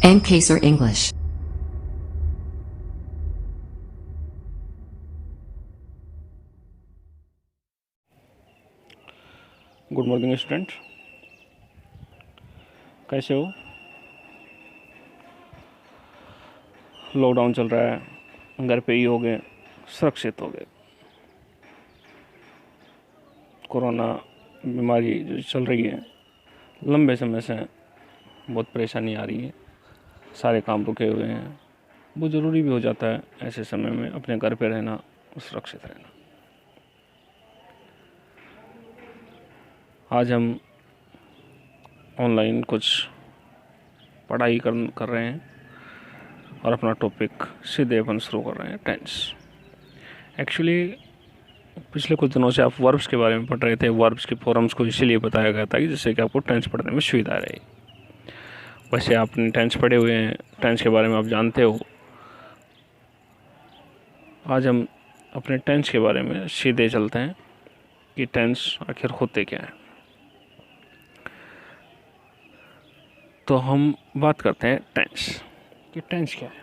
and case or English. Good morning student, कैसे हो? Lockdown चल रहा है, घर पे ही होगे, सुरक्षित होगे। कोरोना बीमारी जो चल रही है लंबे समय से बहुत परेशानी आ रही है, सारे काम रुके हुए हैं। वो ज़रूरी भी हो जाता है ऐसे समय में अपने घर पे रहना, सुरक्षित रहना। आज हम ऑनलाइन कुछ पढ़ाई कर रहे हैं और अपना टॉपिक सीधे अपन शुरू कर रहे हैं, टेंस। एक्चुअली पिछले कुछ दिनों से आप वर्ब्स के बारे में पढ़ रहे थे। वर्ब्स के फॉर्म्स को इसीलिए बताया गया था कि जिससे कि आपको टेंस पढ़ने में सुविधा रहे। वैसे आपने टेंस पढ़े हुए हैं, टेंस के बारे में आप जानते हो। आज हम अपने टेंस के बारे में सीधे चलते हैं कि टेंस आखिर होते क्या हैं। तो हम बात करते हैं टेंस कि टेंस क्या है।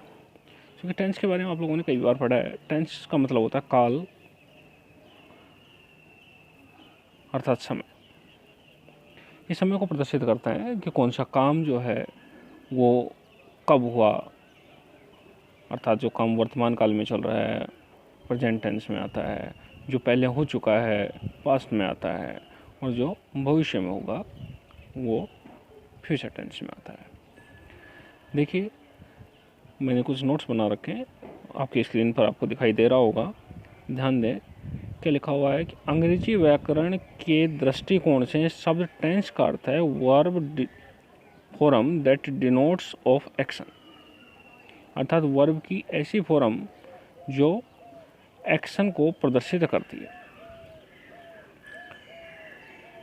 क्योंकि टेंस के बारे में आप लोगों ने कई बार पढ़ा है। टेंस का मतलब होता है काल अर्थात समय। ये समय को प्रदर्शित करता है कि कौन सा काम जो है वो कब हुआ, अर्थात जो काम वर्तमान काल में चल रहा है प्रेजेंट टेंस में आता है, जो पहले हो चुका है पास्ट में आता है, और जो भविष्य में होगा वो फ्यूचर टेंस में आता है। देखिए, मैंने कुछ नोट्स बना रखे हैं, आपकी स्क्रीन पर आपको दिखाई दे रहा होगा। ध्यान दें, क्या लिखा हुआ है कि अंग्रेजी व्याकरण के दृष्टिकोण से शब्द टेंस का अर्थ है verb form that denotes of action, अर्थात वर्ब की ऐसी फॉर्म जो एक्शन को प्रदर्शित करती है।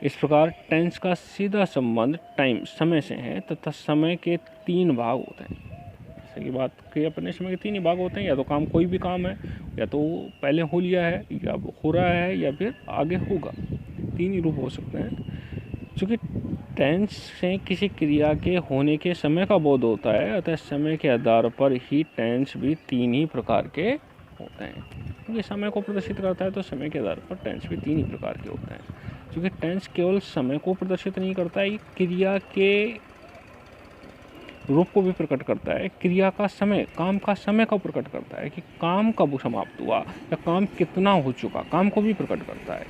इस प्रकार टेंस का सीधा संबंध टाइम समय से है तथा समय के 3 भाग होते हैं। जैसे कि बात की अपने, समय के 3 ही भाग होते हैं। या तो काम कोई भी काम है, या तो पहले हो लिया है, या हो रहा है, या फिर आगे होगा। 3 ही रूप हो सकते हैं। चूँकि टेंस से किसी क्रिया के होने के समय का बोध होता है, अतः समय के आधार पर ही टेंस भी 3 ही प्रकार के होते हैं। क्योंकि समय को प्रदर्शित करता है तो समय के आधार पर टेंस भी 3 ही प्रकार के होते हैं। क्योंकि टेंस केवल समय को प्रदर्शित नहीं करता है, क्रिया के रूप को भी प्रकट करता है। क्रिया का समय, काम का समय को प्रकट करता है कि काम कब समाप्त हुआ या काम कितना हो चुका, काम को भी प्रकट करता है।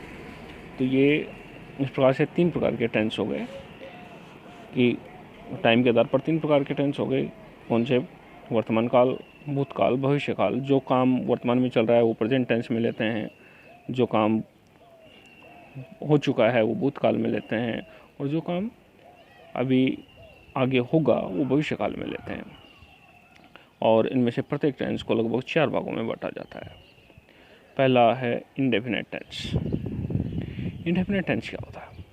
तो ये इस प्रकार से 3 प्रकार के टेंस हो गए कि टाइम के आधार पर 3 प्रकार के टेंस हो गए। कौन से? वर्तमान काल, भूतकाल, भविष्य काल। जो काम वर्तमान में चल रहा है वो प्रेजेंट टेंस में लेते हैं, जो काम हो चुका है वो भूतकाल में लेते हैं, और जो काम अभी आगे होगा वो भविष्य काल में लेते हैं। और इनमें से प्रत्येक टेंस को लगभग 4 भागों में बांटा जाता है। पहला है इंडेफिनेट टेंस। इंडेफिनेट टेंस क्या होता है?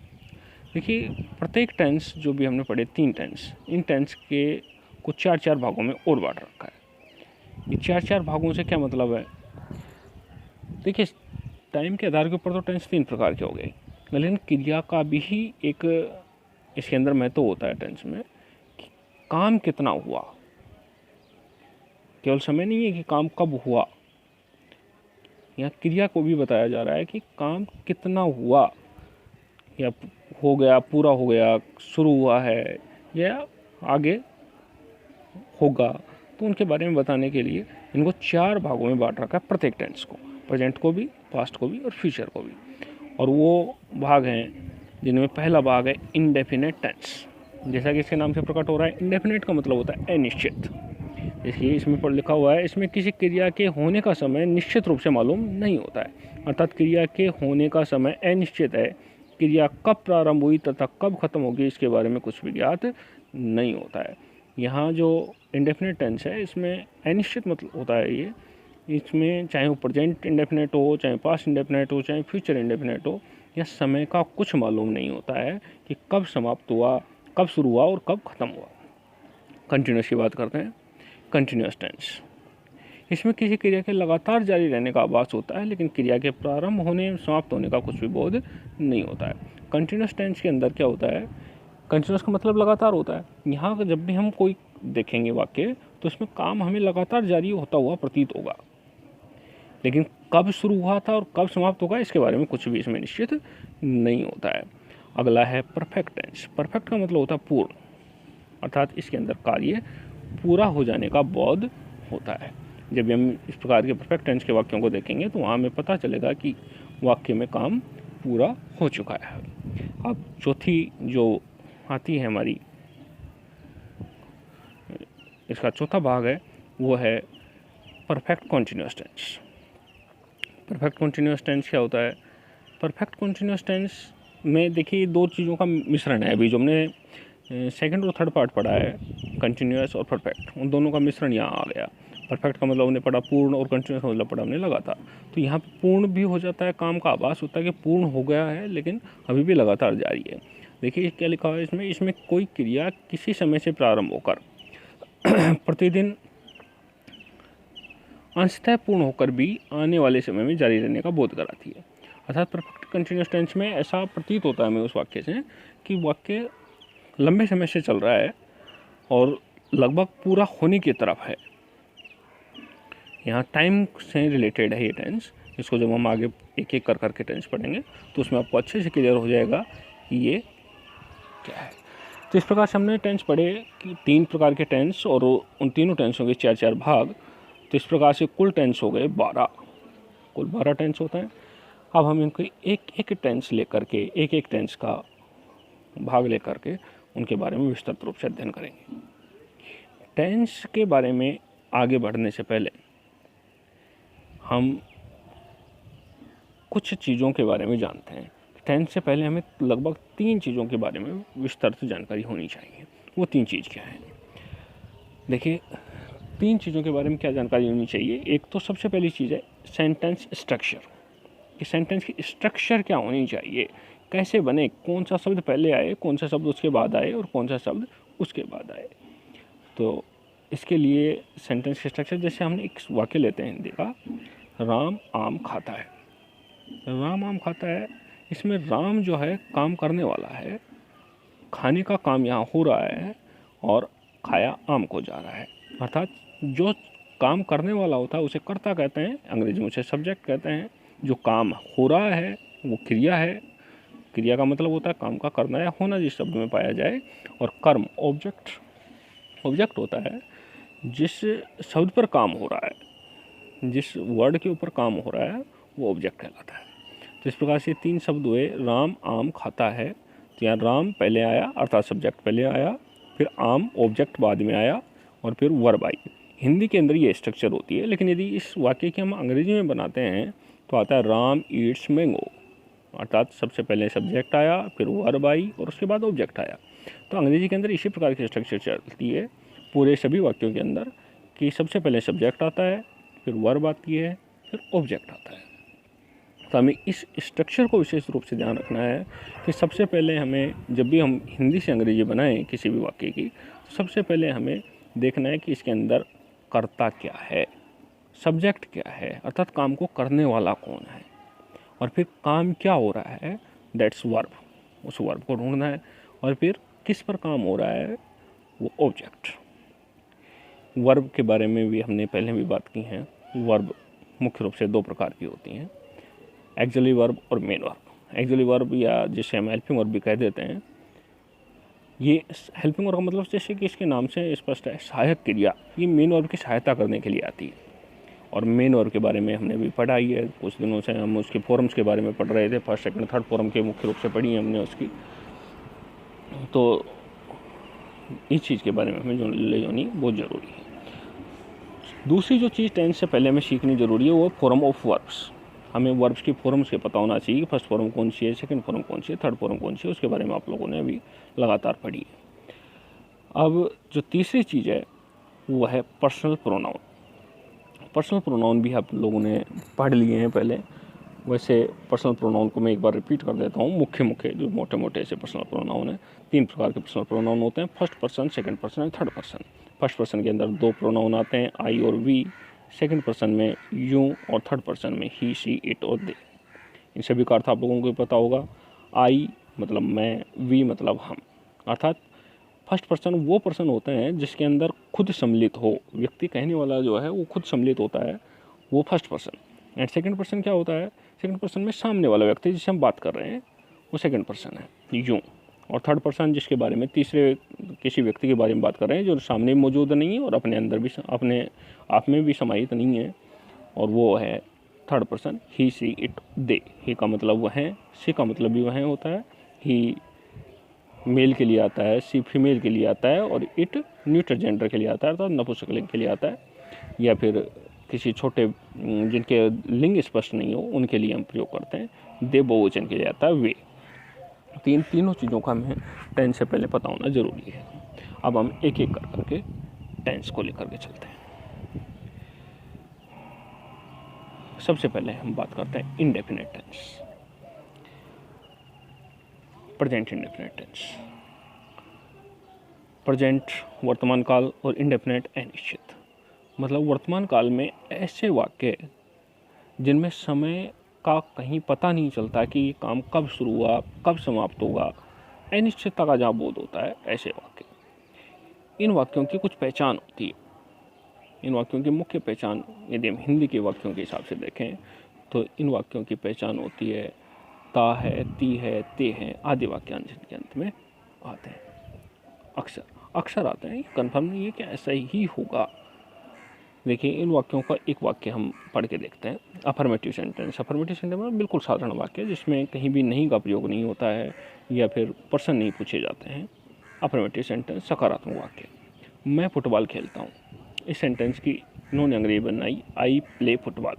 देखिए, प्रत्येक टेंस जो भी हमने पढ़े 3 टेंस, इन टेंस के कुछ 4 भागों में और बांट रखा है। ये 4 भागों से क्या मतलब है? देखिए, टाइम के आधार के ऊपर तो टेंस 3 प्रकार के हो गए, लेकिन क्रिया का भी ही एक इसके अंदर महत्व होता है टेंस में कि काम कितना हुआ। केवल समय नहीं है कि काम कब हुआ, यहाँ क्रिया को भी बताया जा रहा है कि काम कितना हुआ, या हो गया, पूरा हो गया, शुरू हुआ है, या आगे होगा। तो उनके बारे में बताने के लिए इनको 4 भागों में बांट रखा है, प्रत्येक टेंस को, प्रेजेंट को भी, पास्ट को भी और फ्यूचर को भी। और वो भाग हैं जिनमें पहला भाग है इंडेफिनेट टेंस। जैसा कि इसके नाम से प्रकट हो रहा है, इंडेफिनेट का मतलब होता है अनिश्चित। देखिए, इसमें पर लिखा हुआ है, इसमें किसी क्रिया के होने का समय निश्चित रूप से मालूम नहीं होता है, अर्थात क्रिया के होने का समय अनिश्चित है। क्रिया कब प्रारंभ हुई तथा कब खत्म होगी इसके बारे में कुछ भी ज्ञात नहीं होता है। यहाँ जो इंडेफिनेट टेंस है इसमें अनिश्चित मतलब होता है ये। इसमें चाहे वो प्रेजेंट इंडेफिनेट हो, चाहे पास्ट इंडेफिनेट हो, चाहे फ्यूचर इंडेफिनेट हो, यह समय का कुछ मालूम नहीं होता है कि कब समाप्त हुआ, कब शुरू हुआ और कब खत्म हुआ। कंटिन्यूस की बात करते हैं, कंटिन्यूस टेंस। इसमें किसी क्रिया के लगातार जारी रहने का आभास होता है, लेकिन क्रिया के प्रारंभ होने, समाप्त होने का कुछ भी बोध नहीं होता है। कंटिन्यूस टेंस के अंदर क्या होता है? कंटिन्यूस का मतलब लगातार होता है। यहाँ जब भी हम कोई देखेंगे वाक्य तो इसमें काम हमें लगातार जारी होता हुआ प्रतीत होगा, लेकिन कब शुरू हुआ था और कब समाप्त होगा इसके बारे में कुछ भी इसमें निश्चित नहीं होता है। अगला है परफेक्ट टेंस। परफेक्ट का मतलब होता है पूर्ण, अर्थात इसके अंदर कार्य पूरा हो जाने का बोध होता है। जब हम इस प्रकार के परफेक्ट टेंस के वाक्यों को देखेंगे तो वहाँ हमें पता चलेगा कि वाक्य में काम पूरा हो चुका है। अब चौथी जो आती है हमारी, इसका चौथा भाग है वो है perfect continuous tense. Perfect continuous tense क्या होता है? परफेक्ट कॉन्टिन्यूअस टेंस में देखिए दो चीज़ों का मिश्रण है। अभी जो हमने सेकंड और थर्ड पार्ट पढ़ा है, कंटिन्यूअस और परफेक्ट, उन दोनों का मिश्रण यहाँ आ गया। परफेक्ट का मतलब हमने पढ़ा पूर्ण और कंटिन्यूअस का मतलब पढ़ा हमने लगातार। तो यहाँ पूर्ण भी हो जाता है, काम का आभास होता है कि पूर्ण हो गया है लेकिन अभी भी लगातार जारी है। देखिए क्या लिखा हुआ है इसमें कोई क्रिया किसी समय से प्रारंभ होकर प्रतिदिन अंशतः पूर्ण होकर भी आने वाले समय में जारी रहने का बोध कराती है। अर्थात परफेक्ट कंटिन्यूअस टेंस में ऐसा प्रतीत होता है हमें उस वाक्य से कि वाक्य लंबे समय से चल रहा है और लगभग पूरा होने की तरफ है। यहाँ टाइम से रिलेटेड है ये टेंस। इसको जब हम आगे एक एक करके टेंस पढ़ेंगे तो उसमें आपको अच्छे से क्लियर हो जाएगा कि ये क्या है। तो इस प्रकार से हमने टेंस पढ़े कि 3 प्रकार के टेंस और उन तीनों टेंसों के 4-4 भाग। तो इस प्रकार से कुल टेंस हो गए 12, कुल 12 टेंस होते हैं। अब हम इनको एक एक टेंस लेकर के, एक एक टेंस का भाग लेकर के उनके बारे में विस्तृत रूप से अध्ययन करेंगे। टेंस के बारे में आगे बढ़ने से पहले हम कुछ चीज़ों के बारे में जानते हैं। टेंस से पहले हमें लगभग 3 चीज़ों के बारे में विस्तृत जानकारी होनी चाहिए। वो 3 चीज़ क्या है? देखिए 3 चीज़ों के बारे में क्या जानकारी होनी चाहिए। एक तो सबसे पहली चीज़ है सेंटेंस स्ट्रक्चर, कि सेंटेंस की स्ट्रक्चर क्या होनी चाहिए, कैसे बने, कौन सा शब्द पहले आए, कौन सा शब्द उसके बाद आए और कौन सा शब्द उसके बाद आए। तो इसके लिए सेंटेंस की स्ट्रक्चर, जैसे हमने एक वाक्य लेते हैं हिंदी का, राम आम खाता है। राम आम खाता है, इसमें राम जो है काम करने वाला है, खाने का काम यहाँ हो रहा है और खाया आम को जा रहा है। अर्थात जो काम करने वाला होता है उसे कर्ता कहते हैं, अंग्रेजी में उसे सब्जेक्ट कहते हैं। जो काम हो रहा है वो क्रिया है। क्रिया का मतलब होता है काम का करना या होना जिस शब्द में पाया जाए। और कर्म ऑब्जेक्ट होता है जिस शब्द पर काम हो रहा है, जिस वर्ड के ऊपर काम हो रहा है वो ऑब्जेक्ट कहलाता है। तो इस प्रकार से 3 शब्द हुए, राम आम खाता है। तो यहाँ राम पहले आया अर्थात सब्जेक्ट पहले आया, फिर आम ऑब्जेक्ट बाद में आया और फिर वर्ब आई। हिंदी के अंदर ये स्ट्रक्चर होती है, लेकिन यदि इस वाक्य की हम अंग्रेजी में बनाते हैं तो आता है राम ईट्स मैंगो। अर्थात सबसे पहले सब्जेक्ट आया, फिर वर्ब आई और उसके बाद ऑब्जेक्ट आया। तो अंग्रेजी के अंदर इसी प्रकार की स्ट्रक्चर चलती है पूरे सभी वाक्यों के अंदर, कि सबसे पहले सब्जेक्ट आता है, फिर वर्ब आती है, फिर ऑब्जेक्ट आता है। तो हमें इस स्ट्रक्चर को विशेष रूप से ध्यान रखना है कि सबसे पहले हमें, जब भी हम हिंदी से अंग्रेजी बनाएं किसी भी वाक्य की, तो सबसे पहले हमें देखना है कि इसके अंदर कर्ता क्या है, सब्जेक्ट क्या है, अर्थात काम को करने वाला कौन है, और फिर काम क्या हो रहा है, दैट्स वर्ब, उस वर्ब को ढूंढना है। और फिर किस पर काम हो रहा है, वो ऑब्जेक्ट। वर्ब के बारे में भी हमने पहले भी बात की है। वर्ब मुख्य रूप से 2 प्रकार की होती हैं, एक्सिलरी वर्ब और मेन वर्ब। एक्सिलरी वर्ब या जिसे हम हेल्पिंग वर्ब भी कह देते हैं, ये हेल्पिंग वर्ब का मतलब जैसे कि इसके नाम से स्पष्ट है, सहायक क्रिया। ये मेन वर्ब की सहायता करने के लिए आती है। और मेन वर्ब के बारे में हमने भी पढ़ा ही है, कुछ दिनों से हम उसके फॉर्म्स के बारे में पढ़ रहे थे। फर्स्ट सेकंड थर्ड फॉर्म के मुख्य रूप से पढ़ी है हमने उसकी। तो इस चीज़ के बारे में हमें जो नॉलेज होनी बहुत ज़रूरी है। दूसरी जो चीज़ टेंस से पहले हमें सीखनी ज़रूरी है वो फॉर्म ऑफ वर्ब्स। हमें वर्ब्स की फॉर्म्स के पता होना चाहिए, फर्स्ट फॉर्म कौन सी है, सेकंड फॉर्म कौन सी है, थर्ड फॉर्म कौन सी है, उसके बारे में आप लोगों ने अभी लगातार पढ़ी है। अब जो तीसरी चीज़ है वो है पर्सनल प्रोनाउन। पर्सनल प्रोनाउन भी आप लोगों ने पढ़ लिए हैं पहले। वैसे पर्सनल प्रोनाउन को मैं एक बार रिपीट कर देता हूँ। मुख्य जो मोटे मोटे ऐसे पर्सनल प्रोनाउन हैं, 3 प्रकार के पर्सनल प्रोनाउन होते हैं, फर्स्ट पर्सन, सेकंड पर्सन और थर्ड पर्सन। फर्स्ट पर्सन के अंदर 2 प्रोनाउन आते हैं, आई और वी। सेकंड पर्सन में यू और थर्ड पर्सन में ही, शी, इट और दे। इन सभी का अर्थ आप लोगों को पता होगा। आई मतलब मैं, वी मतलब हम। अर्थात फर्स्ट पर्सन वो पर्सन होते हैं जिसके अंदर खुद सम्मिलित हो, व्यक्ति कहने वाला जो है वो खुद सम्मिलित होता है, वो first person. And second person क्या होता है, सेकंड पर्सन में सामने वाला व्यक्ति जिससे हम बात कर रहे हैं वो सेकंड पर्सन है यूँ। और थर्ड पर्सन जिसके बारे में, तीसरे किसी व्यक्ति के बारे में बात कर रहे हैं जो सामने मौजूद नहीं है और अपने अंदर भी, अपने आप में भी समाहित नहीं है, और वो है third person, he she it they. He का मतलब वह है, सी का मतलब भी वह होता है, ही मेल के लिए आता है, सी फीमेल के लिए आता है, और इट न्यूट्रल जेंडर के लिए आता है, अर्थात नपुंसकलिंग के लिए आता है, या फिर किसी छोटे जिनके लिंग स्पष्ट नहीं हो उनके लिए हम प्रयोग करते हैं। दे बहुवचन के लिए आता है वे। तीनों चीज़ों का हमें टेंस से पहले पता होना जरूरी है। अब हम एक एक कर करके टेंस को लेकर के चलते हैं। सबसे पहले हम बात करते हैं indefinite tense, present indefinite tense. Present वर्तमान काल और इंडेफिनिट अनिश्चित। मतलब वर्तमान काल में ऐसे वाक्य जिनमें समय का कहीं पता नहीं चलता कि ये काम कब शुरू हुआ कब समाप्त होगा, अनिश्चितता का जहाँ बोध होता है, ऐसे वाक्य। इन वाक्यों की कुछ पहचान होती है। इन वाक्यों की मुख्य पहचान यदि हम हिंदी के वाक्यों के हिसाब से देखें तो इन वाक्यों की पहचान होती है ता है, ती है, ते है आदि वाक्यांश के अंत में आते हैं। अक्सर आते हैं, कन्फर्म नहीं है कि ऐसा ही होगा। देखिए इन वाक्यों का एक वाक्य हम पढ़ के देखते हैं। Affirmative sentence. अफर्मेटिव सेंटेंस में बिल्कुल साधारण वाक्य जिसमें कहीं भी नहीं का प्रयोग नहीं होता है या फिर प्रश्न नहीं पूछे जाते हैं। अफर्मेटिव सेंटेंस सकारात्मक वाक्य। मैं फुटबॉल खेलता हूँ। इस सेंटेंस की इन्होंने अंग्रेजी बनाई आई प्ले फुटबॉल।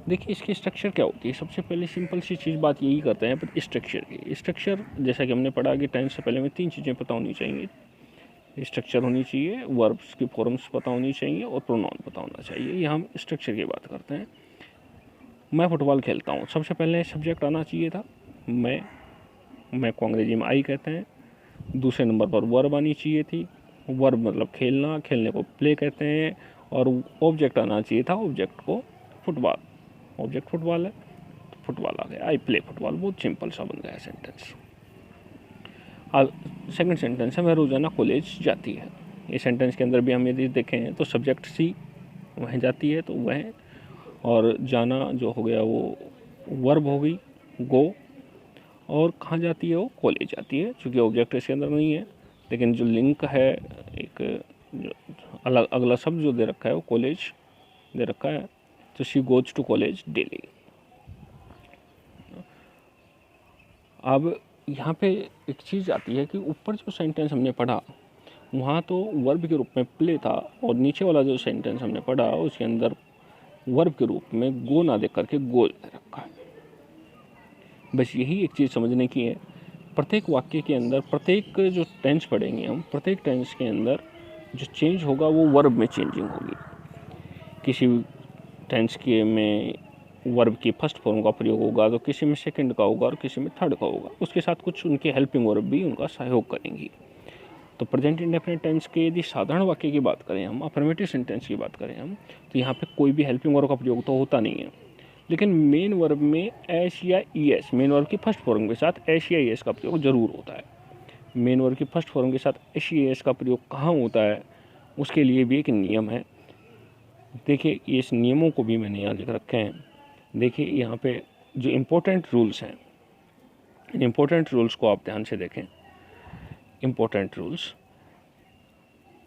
देखिए इसकी स्ट्रक्चर क्या होती है। सबसे पहले सिंपल सी चीज़ बात यही करते हैं पर स्ट्रक्चर की। स्ट्रक्चर जैसा कि हमने पढ़ा कि टेंस से पहले में 3 चीज़ें पता होनी चाहिए। स्ट्रक्चर होनी चाहिए, वर्ब्स की फॉर्म्स पता होनी चाहिए और प्रोनाउन पता होना चाहिए। ये हम स्ट्रक्चर की बात करते हैं। मैं फुटबॉल खेलता हूँ, सबसे पहले सब्जेक्ट आना चाहिए था मैं को अंग्रेजी में आई कहते हैं। दूसरे नंबर पर वर्ब आनी चाहिए थी। वर्ब मतलब खेलना, खेलने को प्ले कहते हैं। और ऑब्जेक्ट आना चाहिए था, ऑब्जेक्ट को फुटबॉल। ऑब्जेक्ट फुटबॉल है तो फुटबॉल आ गया, आई प्ले फुटबॉल। बहुत सिंपल सा बन गया सेंटेंस। सेकंड सेंटेंस है मैं रोज़ाना कॉलेज जाती है। इस सेंटेंस के अंदर भी हम यदि देखें तो सब्जेक्ट सी वह जाती है तो वह, और जाना जो हो गया वो वर्ब हो गई गो, और कहाँ जाती है वो कॉलेज जाती है। चूँकि ऑब्जेक्ट इसके अंदर नहीं है लेकिन जो लिंक है एक अलग अगला शब्द जो दे रखा है वो कॉलेज दे रखा है, तो she goes to college daily. अब यहाँ पे एक चीज़ आती है कि ऊपर जो सेंटेंस हमने पढ़ा वहाँ तो वर्ब के रूप में प्ले था, और नीचे वाला जो सेंटेंस हमने पढ़ा उसके अंदर वर्ब के रूप में गो ना दे करके गोल दे रखा है। बस यही एक चीज़ समझने की है। प्रत्येक वाक्य के अंदर, प्रत्येक जो टेंस पढ़ेंगे हम, प्रत्येक टेंस के अंदर जो चेंज होगा वो वर्ब में चेंजिंग होगी। किसी टेंस के में वर्ब की फर्स्ट फॉर्म का प्रयोग होगा तो किसी में सेकंड का होगा और किसी में थर्ड का होगा। उसके साथ कुछ उनके हेल्पिंग वर्ब भी उनका सहयोग करेंगी। तो प्रेजेंट इंडेफिनिट टेंस के यदि साधारण वाक्य की बात करें हम, अफर्मेटिव सेंटेंस की बात करें हम, तो यहाँ पे कोई भी हेल्पिंग वर्ब का प्रयोग तो होता नहीं है। लेकिन मेन वर्ब में एस या ई एस, मेन वर्ब की फर्स्ट फॉर्म के साथ एस या ई एस का प्रयोग जरूर होता है। मेन वर्ब की फर्स्ट फॉर्म के साथ एस या ई एस का प्रयोग कहाँ होता है उसके लिए भी एक नियम है। देखिए इस नियमों को भी मैंने यहाँ लिख रखे हैं। देखिए यहाँ पे जो इम्पोर्टेंट रूल्स हैं, इन इम्पोर्टेंट रूल्स को आप ध्यान से देखें। इम्पोर्टेंट रूल्स,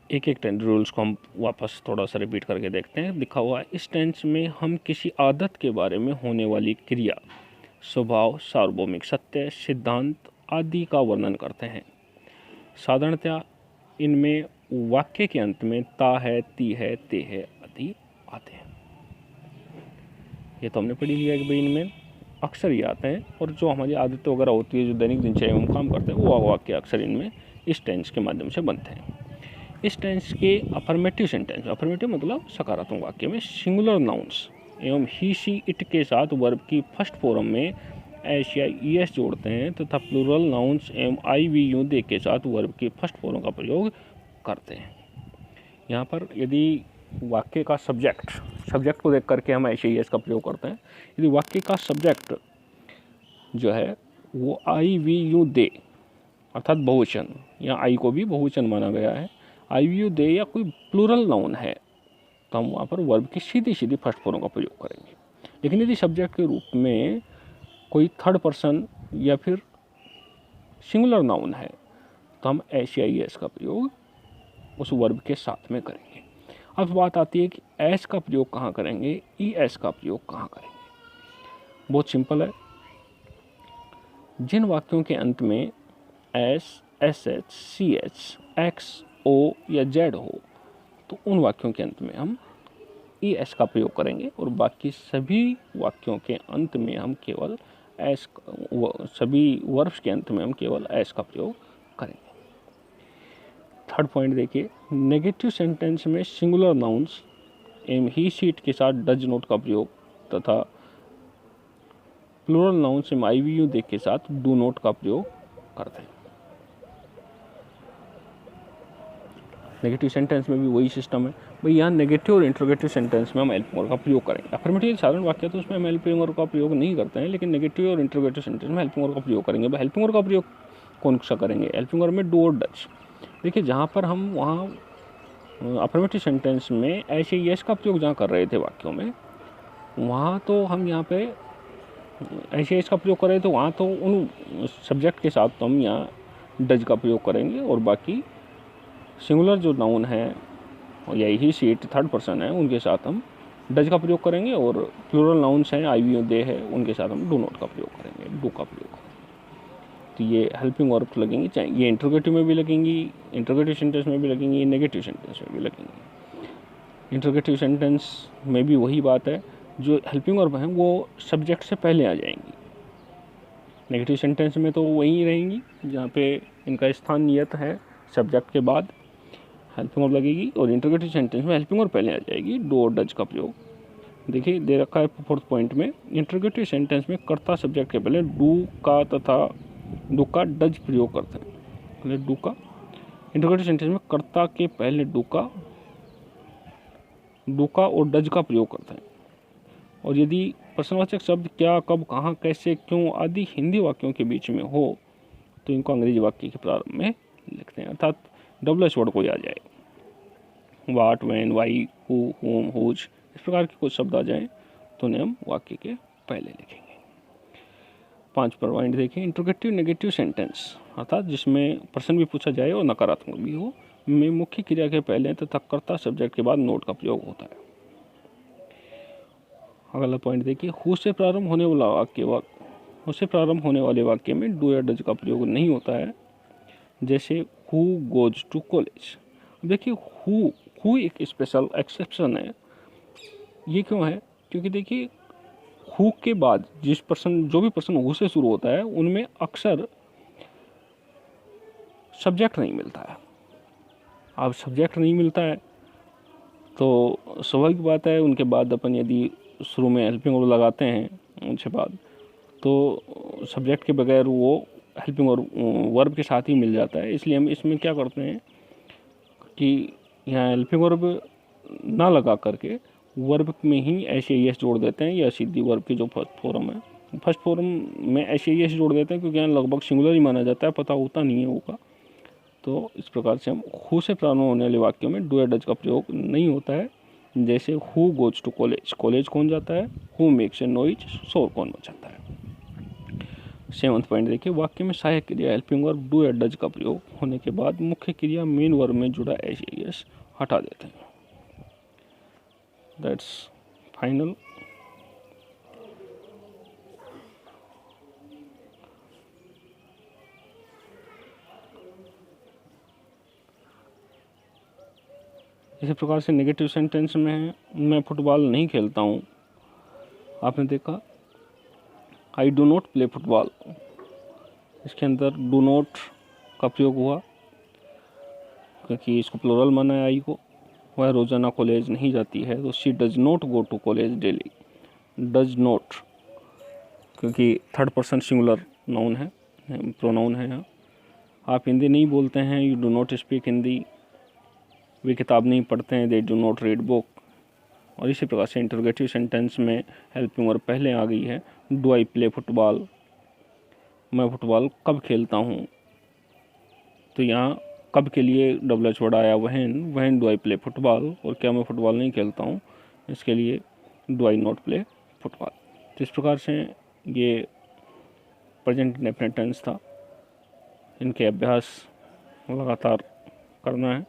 एक एक रूल्स को हम वापस थोड़ा सा रिपीट करके देखते हैं। लिखा हुआ है इस टेंस में हम किसी आदत के बारे में होने वाली क्रिया, स्वभाव, सार्वभौमिक सत्य, सिद्धांत आदि का वर्णन करते हैं। साधारणतया इनमें वाक्य के अंत में ता है, ती है, ते है आदि आते हैं। ये तो हमने पढ़ी लिया कि भाई इनमें अक्सर ये आते हैं, और जो हमारी आदतें वगैरह होती है, जो दैनिक दिनचर्या में हम काम करते हैं, वो वाक्य अक्सर इनमें इस टेंस के माध्यम से बनते हैं। इस टेंस के अफर्मेटिव सेंटेंस, अफर्मेटिव मतलब सकारात्मक वाक्य में सिंगुलर नाउन्स एवं ही सी इट के साथ वर्ब की फर्स्ट फॉर्म में एस या ई एस जोड़ते हैं तथा प्लूरल नाउन्स एवं आई वी यू दे के साथ वर्ब की फर्स्ट फॉर्म का प्रयोग करते हैं। यहाँ पर यदि वाक्य का सब्जेक्ट को देख करके हम एस या ई एस का प्रयोग करते हैं। यदि वाक्य का सब्जेक्ट जो है वो आई वी यू दे अर्थात बहुवचन, या आई को भी बहुवचन माना गया है, आई वी यू दे या कोई प्लूरल नाउन है तो हम वहाँ पर वर्ब की सीधी सीधी फर्स्ट फॉर्म का प्रयोग करेंगे। लेकिन यदि सब्जेक्ट के रूप में कोई थर्ड पर्सन या फिर सिंगुलर नाउन है तो हम एस या एस का प्रयोग उस वर्ब के साथ में करेंगे। अब बात आती है कि एस का प्रयोग कहाँ करेंगे, ई एस का प्रयोग कहाँ करेंगे। बहुत सिंपल है, जिन वाक्यों के अंत में S, S H, C H, X, O या जेड हो तो उन वाक्यों के अंत में हम ई एस का प्रयोग करेंगे और बाकी सभी वाक्यों के अंत में हम केवल एस, सभी वर्ब्स के अंत में हम केवल एस का प्रयोग करेंगे। थर्ड पॉइंट देखिए, नेगेटिव सेंटेंस में सिंगुलर नाउन्स एम ही शीट के साथ डज नॉट का प्रयोग तथा प्लूरल नाउन्स एम आई वी यू दे के साथ डू नॉट का प्रयोग करते हैं। नेगेटिव सेंटेंस में भी वही सिस्टम है भाई, यहाँ नेगेटिव और इंट्रोगेटिव सेंटेंस में हम हेल्पिंग वर्ब का प्रयोग करेंगे। अफर्मेटिव साधारण वाक्य तो उसमें हम हेल्पिंग वर्ब का प्रयोग नहीं करते हैं, लेकिन नेगेटिव और इंट्रोगेटिव सेंटेंस में हेल्पिंग वर्ब का प्रयोग करेंगे। भाई हेल्पिंग वर्ब का प्रयोग कौन सा करेंगे, हेल्पिंग वर्ब में डू और डज। देखिए जहाँ पर हम वहाँ अफर्मेटिव सेंटेंस में ऐसे यस का प्रयोग जहाँ कर रहे थे वाक्यों में, वहाँ तो हम यहाँ पे ऐसे यस का प्रयोग कर रहे थे, वहाँ तो उन सब्जेक्ट के साथ तो हम यहाँ डज का प्रयोग करेंगे और बाकी सिंगुलर जो नाउन है या ही सीट थर्ड पर्सन है उनके साथ हम डज का प्रयोग करेंगे और प्लूरल नाउन्स हैं आई वी दे है उनके साथ हम डू नॉट का प्रयोग करेंगे, डू का प्रयोग करेंगे। तो ये हेल्पिंग वर्ब्स लगेंगी, चाहे ये इंट्रोगेटिव में भी लगेंगी, इंट्रोगेटिव सेंटेंस में भी लगेंगी, नेगेटिव सेंटेंस में भी लगेंगी। इंट्रोगेटिव सेंटेंस में भी वही बात है, जो हेल्पिंग वर्ब हैं वो सब्जेक्ट से पहले आ जाएंगी। नेगेटिव सेंटेंस में तो वही रहेंगी जहाँ पे इनका स्थान नियत है, सब्जेक्ट के बाद हेल्पिंग वर्ब लगेगी, और इंट्रोगेटिव सेंटेंस में हेल्पिंग वर्ब पहले आ जाएगी, डू और डज का प्रयोग। देखिए दे रखा है फोर्थ पॉइंट में, इंट्रोगेटिव सेंटेंस में कर्ता सब्जेक्ट के पहले डू का तथा डू का डज प्रयोग करते हैं। पहले डू का, इंट्रोगेटिव सेंटेंस में कर्ता के पहले डू का और डज का प्रयोग करते हैं। और यदि प्रश्नवाचक शब्द क्या, कब, कहाँ, कैसे, क्यों आदि हिंदी वाक्यों के बीच में हो तो इनको अंग्रेजी वाक्य के प्रारंभ में लिखते हैं, अर्थात डबल एस वर्ड कोई आ जाए, what, when, why, who, whom, whose, इस प्रकार के कुछ शब्द आ जाएं तो उन्हें हम वाक्य के पहले लिखेंगे। 5 पॉइंट देखिए, इंट्रोगेटिव नेगेटिव सेंटेंस अर्थात जिसमें प्रश्न भी पूछा जाए और नकारात्मक भी हो में मुख्य क्रिया के पहले तथा कर्ता सब्जेक्ट के बाद नोट का प्रयोग होता है। अगला पॉइंट देखिए, हु से प्रारंभ होने वाला वाक्य, हु से प्रारंभ होने वाले वाक्य में डू या डज का प्रयोग नहीं होता है, जैसे हु गोज टू कॉलेज। देखिए हु एक स्पेशल एक्सेप्शन है। ये क्यों है, क्योंकि देखिए हु के बाद जो भी प्रश्न हु से शुरू होता है उनमें अक्सर सब्जेक्ट नहीं मिलता है। अब सब्जेक्ट नहीं मिलता है तो स्वाभाविक बात है उनके बाद अपन यदि शुरू में हेल्पिंग वर्ब लगाते हैं उनसे बाद तो सब्जेक्ट के बगैर वो हेल्पिंग वर्ब के साथ ही मिल जाता है। इसलिए हम इसमें क्या करते हैं कि यहाँ हेल्पिंग वर्ब ना लगा करके वर्ब में ही ऐसे यस जोड़ देते हैं, या सीधी वर्ब की जो फर्स्ट फॉर्म है, फर्स्ट फॉर्म में ऐसे यस जोड़ देते हैं, क्योंकि यहाँ लगभग सिंगुलर ही माना जाता है, पता होता नहीं है होगा। तो इस प्रकार से हम हु से प्रारंभ होने वाले वाक्यों में डू या डज का प्रयोग नहीं होता है, जैसे who goes to college, college कौन जाता है, हु मेक्स ए नॉइज, शोर कौन मचाता है। 7वां पॉइंट देखिए, वाक्य में सहायक क्रिया हेल्पिंग वर्ब डू या डज का प्रयोग होने के बाद मुख्य क्रिया मेन वर्ब में जुड़ा ऐसे यस हटा देते हैं। That's final. इसी प्रकार से नेगेटिव सेंटेंस में मैं फुटबॉल नहीं खेलता हूँ, आपने देखा I do not play football, इसके अंदर डू नॉट का प्रयोग हुआ क्योंकि इसको प्लूरल माना है आई को। वह रोज़ाना कॉलेज नहीं जाती है तो she does not go to college daily. Does not क्योंकि थर्ड पर्सन सिंगुलर नाउन है, प्रोनाउन है। यहाँ आप हिंदी नहीं बोलते हैं, you do not speak Hindi, वे किताब नहीं पढ़ते हैं, they do not read book. और इसी प्रकार से इंटरोगेटिव सेंटेंस में हेल्पिंग वर्ब पहले आ गई है, डू आई प्ले फुटबॉल, मैं फुटबॉल कब खेलता हूँ। तो यहाँ कब के लिए डबल एच वर्ड आया when do I play football, और क्या मैं फुटबॉल नहीं खेलता हूँ, इसके लिए do I not play football. तो इस प्रकार से ये प्रेजेंट इंडेफिनिट टेंस था, इनके अभ्यास लगातार करना है।